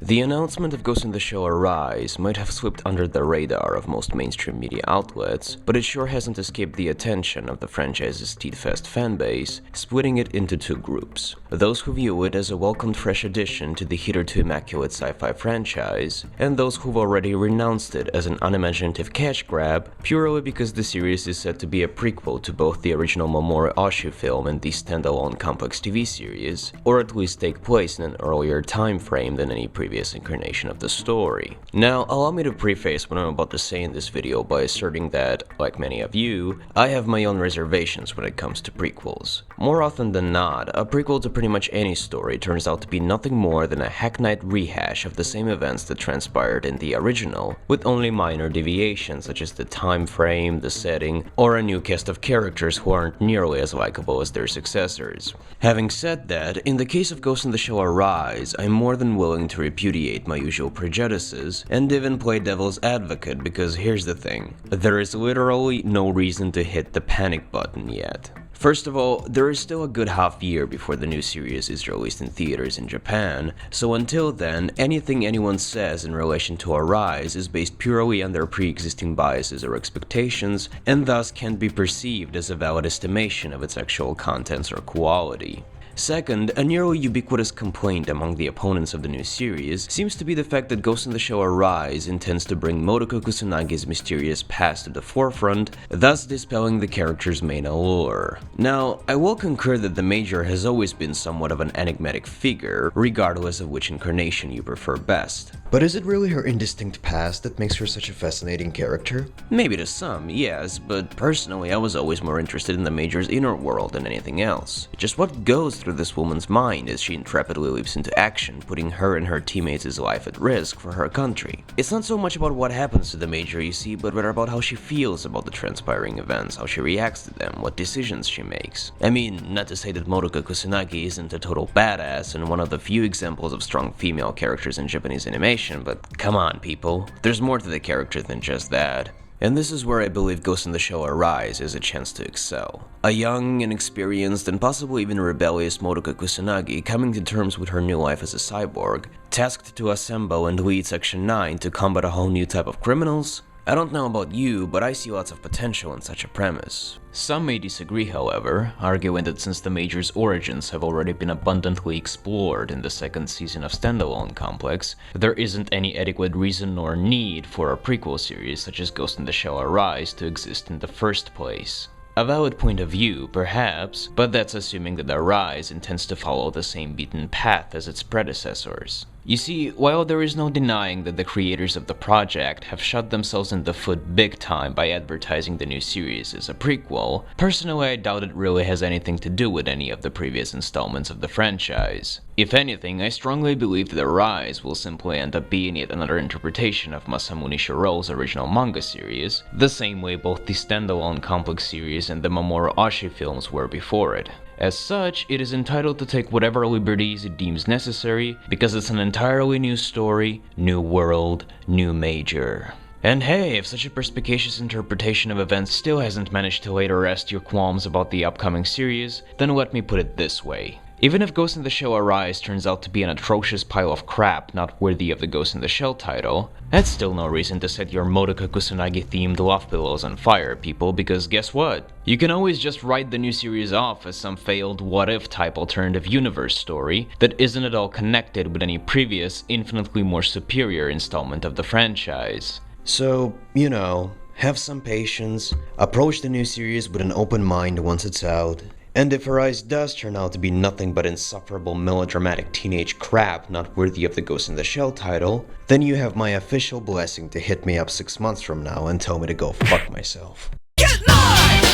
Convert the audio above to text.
The announcement of Ghost in the Shell Arise might have slipped under the radar of most mainstream media outlets, but it sure hasn't escaped the attention of the franchise's steadfast fanbase, splitting it into two groups. Those who view it as a welcomed fresh addition to the hitherto immaculate sci-fi franchise, and those who've already renounced it as an unimaginative cash grab, purely because the series is said to be a prequel to both the original Mamoru Oshii film and the standalone complex TV series, or at least take place in an earlier time frame than any previous incarnation of the story. Now, allow me to preface what I'm about to say in this video by asserting that, like many of you, I have my own reservations when it comes to prequels. More often than not, a prequel to pretty much any story turns out to be nothing more than a hackneyed rehash of the same events that transpired in the original, with only minor deviations such as the time frame, the setting, or a new cast of characters who aren't nearly as likable as their successors. Having said that, in the case of Ghost in the Shell Arise, I'm more than willing to repudiate my usual prejudices and even play devil's advocate, because here's the thing, there is literally no reason to hit the panic button yet. First of all, there is still a good half year before the new series is released in theaters in Japan, so until then, anything anyone says in relation to Arise is based purely on their pre-existing biases or expectations, and thus can't be perceived as a valid estimation of its actual contents or quality. Second, a nearly ubiquitous complaint among the opponents of the new series seems to be the fact that Ghost in the Shell Arise intends to bring Motoko Kusanagi's mysterious past to the forefront, thus dispelling the character's main allure. Now, I will concur that the Major has always been somewhat of an enigmatic figure, regardless of which incarnation you prefer best. But is it really her indistinct past that makes her such a fascinating character? Maybe to some, yes, but personally I was always more interested in the Major's inner world than anything else. Just what goes through this woman's mind as she intrepidly leaps into action, putting her and her teammates' life at risk for her country. It's not so much about what happens to the Major, you see, but rather about how she feels about the transpiring events, how she reacts to them, what decisions she makes. I mean, not to say that Motoko Kusanagi isn't a total badass and one of the few examples of strong female characters in Japanese animation, but come on people, there's more to the character than just that. And this is where I believe Ghost in the Shell Arise has a chance to excel. A young, inexperienced, and possibly even rebellious Motoko Kusanagi coming to terms with her new life as a cyborg, tasked to assemble and lead Section 9 to combat a whole new type of criminals? I don't know about you, but I see lots of potential in such a premise. Some may disagree, however, arguing that since the Major's origins have already been abundantly explored in the second season of Standalone Complex, there isn't any adequate reason or need for a prequel series such as Ghost in the Shell Arise to exist in the first place. A valid point of view, perhaps, but that's assuming that Arise intends to follow the same beaten path as its predecessors. You see, while there is no denying that the creators of the project have shot themselves in the foot big time by advertising the new series as a prequel, personally I doubt it really has anything to do with any of the previous installments of the franchise. If anything, I strongly believe that Arise will simply end up being yet another interpretation of Masamune Shirou's original manga series, the same way both the standalone Complex series and the Mamoru Oshii films were before it. As such, it is entitled to take whatever liberties it deems necessary, because it's an entirely new story, new world, new Major. And hey, if such a perspicacious interpretation of events still hasn't managed to lay to rest your qualms about the upcoming series, then let me put it this way. Even if Ghost in the Shell Arise turns out to be an atrocious pile of crap not worthy of the Ghost in the Shell title, that's still no reason to set your Motoko Kusanagi themed love pillows on fire, people, because guess what? You can always just write the new series off as some failed what-if type alternative universe story that isn't at all connected with any previous, infinitely more superior installment of the franchise. So, you know, have some patience, approach the new series with an open mind once it's out, and if Arise does turn out to be nothing but insufferable melodramatic teenage crap not worthy of the Ghost in the Shell title, then you have my official blessing to hit me up 6 months from now and tell me to go fuck myself. Get live!